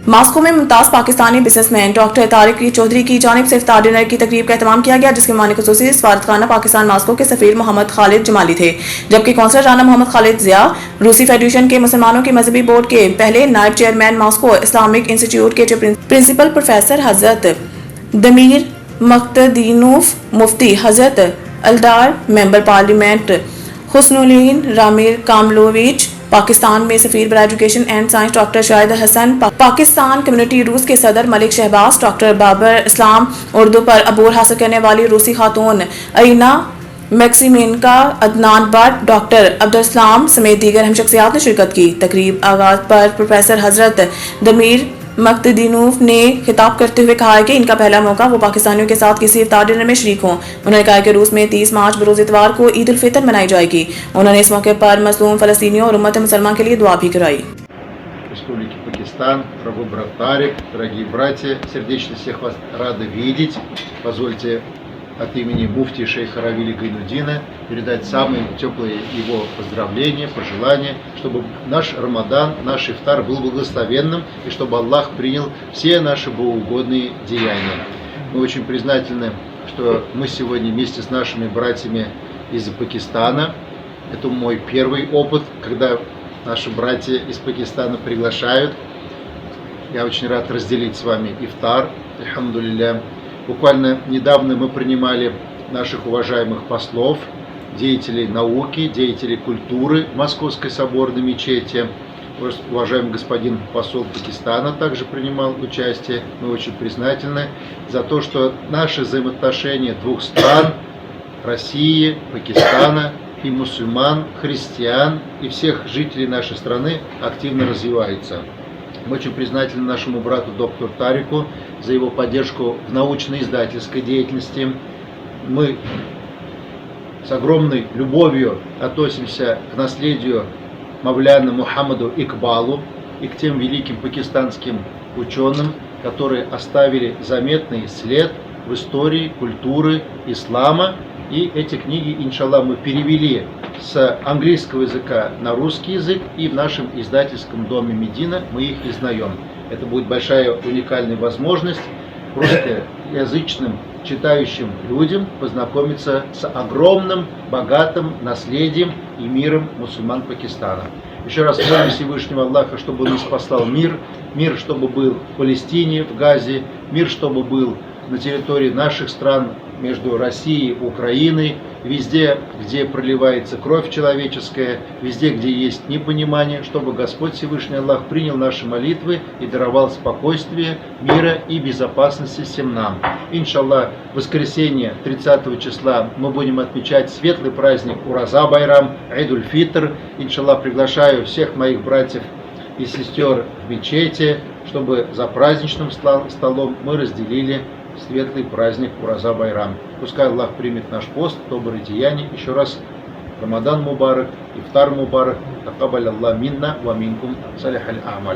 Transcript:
मास्को में मुमताज़ Pakistani businessman doctor Tariq चौधरी की जानिब से इफ्तार डिनर की तकरीब का एहतमाम किया गया, जिसके मानी खुसूसी सफारतखाना पाकिस्तान मास्को के सफीर मोहम्मद खालिद जमाली थे, जबकि कौंसलर राना मोहम्मद खालिद जिया रूसी फेडरेशन के मुसलमानों के मजहबी बोर्ड के पहले नायब चेयरमैन, मास्को इस्लामिक इंस्टीट्यूट के प्रिंसिपल प्रोफेसर हजरत दमीर मक्तदीनूफ, मुफ्ती हजरत अलडार, मेंबर पार्लियामेंट हुस्नुलीन रामिर कामलोविच, पाकिस्तान में सफीर बराए education and science doctor Shahid Hasan, Pakistan community रूस के सदर मलिक शहबाज, डॉक्टर बाबर इस्लाम, उर्दू पर अबूर हासिल करने वाली रूसी खातून अरीना मैक्सिमिनका, अदनान भट्ट, डॉक्टर अब्दुल इस्लाम समेत दीगर अहम शख्सियात ने शिरकत की। तकरीब आगाज पर प्रोफेसर हजरत दमीर मक्तदीनूफ ने खिताब करते हुए कहा कि इनका पहला मौका वो पाकिस्तानियों के साथ किसी इफ्तार डिनर में शरीक हों। उन्होंने कहा कि रूस में 30 मार्च बरोज इतवार को ईद उल फितर मनाई जाएगी। उन्होंने इस मौके पर मजलूम फलस्तीनियों और उम्मत मुसलमान के लिए दुआ भी कराई। Республики Пакистан, дорогой брат Тарик, дорогие братья, сердечно всех вас рады видеть. Позвольте от имени муфти шейха Равили Гайнуддина передать самые теплые его поздравления, пожелания, чтобы наш Рамадан, наш ифтар был благословенным и чтобы Аллах принял все наши богоугодные деяния. Мы очень признательны, что мы сегодня вместе с нашими братьями из Пакистана. Это мой первый опыт, когда наши братья из Пакистана приглашают. Я очень рад разделить с вами ифтар, альхамдулилля. Буквально недавно мы принимали наших уважаемых послов, деятелей науки, деятелей культуры в Московской соборной мечети. Уважаемый господин посол Пакистана также принимал участие. Мы очень признательны за то, что наши взаимоотношения двух стран, России, Пакистана и мусульман, христиан и всех жителей нашей страны активно развиваются. Мы очень признательны нашему брату доктору Тарику за его поддержку в научно-издательской деятельности. Мы с огромной любовью относимся к наследию Мавляна Мухаммаду Икбалу и к тем великим пакистанским ученым, которые оставили заметный след в истории, культуры ислама. И эти книги, иншаллах, мы перевели с английского языка на русский язык, и в нашем издательском доме Медина мы их издаем. Это будет большая уникальная возможность русскоязычным читающим людям познакомиться с огромным, богатым наследием и миром мусульман Пакистана. Еще раз молим Всевышнего Аллаха, чтобы Он спасал мир, мир, чтобы был в Палестине, в Газе, мир, чтобы был на территории наших стран, между Россией и Украиной, везде, где проливается кровь человеческая, везде, где есть непонимание, чтобы Господь Всевышний Аллах принял наши молитвы и даровал спокойствие, мира и безопасности всем нам. Иншаллах, в воскресенье 30 числа мы будем отмечать светлый праздник Ураза Байрам, Ид уль Фитр. Иншаллах, приглашаю всех моих братьев и сестер в мечети, чтобы за праздничным столом мы разделили светлый праздник Ураза Байрам. Пускай Аллах примет наш пост, добрые деяния. Еще раз Рамадан Мубарак, Ифтар Мубарак, Такабаль Аллах минна ва минкум салих аль-амаль.